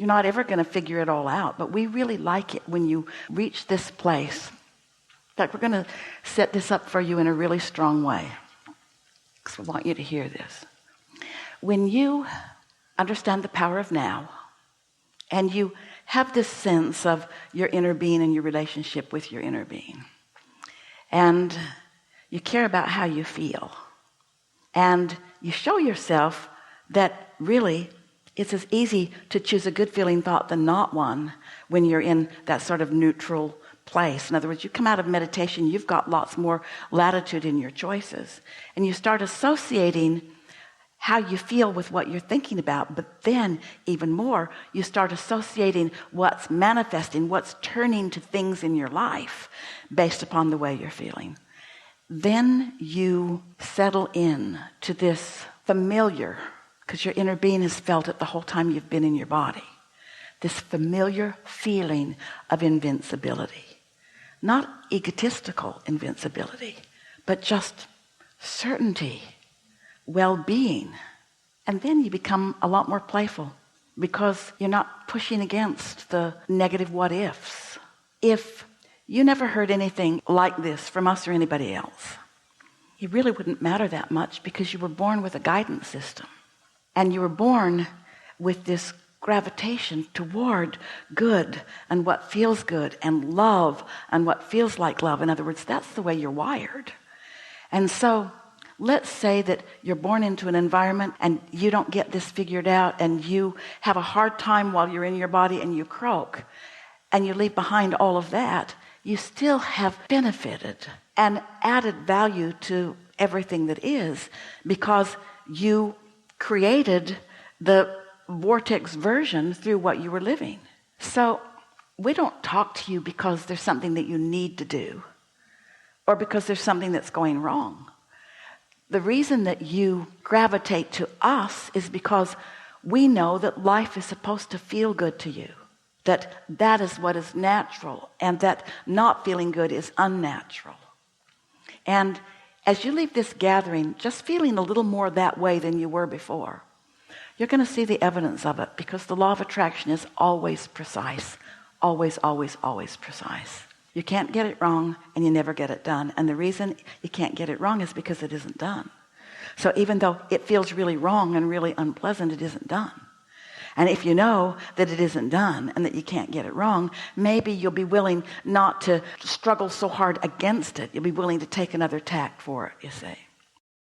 You're not ever going to figure it all out, but we really like it when you reach this place. In fact, we're going to set this up for you in a really strong way, because we want you to hear this. When you understand the power of now, and you have this sense of your inner being and your relationship with your inner being, and you care about how you feel, and you show yourself that really it's as easy to choose a good feeling thought than not one when you're in that sort of neutral place. In other words, you come out of meditation, you've got lots more latitude in your choices, and you start associating how you feel with what you're thinking about. But then even more, you start associating what's manifesting, what's turning to things in your life based upon the way you're feeling. Then you settle in to this familiar, because your inner being has felt it the whole time you've been in your body, this familiar feeling of invincibility. Not egotistical invincibility, but just certainty, well-being. And then you become a lot more playful, because you're not pushing against the negative what-ifs. If you never heard anything like this from us or anybody else, it really wouldn't matter that much, because you were born with a guidance system. And you were born with this gravitation toward good and what feels good, and love and what feels like love. In other words, that's the way you're wired. And so let's say that you're born into an environment and you don't get this figured out, and you have a hard time while you're in your body, and you croak, and you leave behind all of that. You still have benefited and added value to everything that is, because you created the vortex version through what you were living. So we don't talk to you because there's something that you need to do, or because there's something that's going wrong. The reason that you gravitate to us is because we know that life is supposed to feel good to you, that is what is natural, and that not feeling good is unnatural. And as you leave this gathering just feeling a little more that way than you were before, you're going to see the evidence of it, because the law of attraction is always precise. Always, always, always precise. You can't get it wrong, and you never get it done. And the reason you can't get it wrong is because it isn't done. So even though it feels really wrong and really unpleasant, it isn't done. And if you know that it isn't done and that you can't get it wrong, maybe you'll be willing not to struggle so hard against it. You'll be willing to take another tack for it, you see.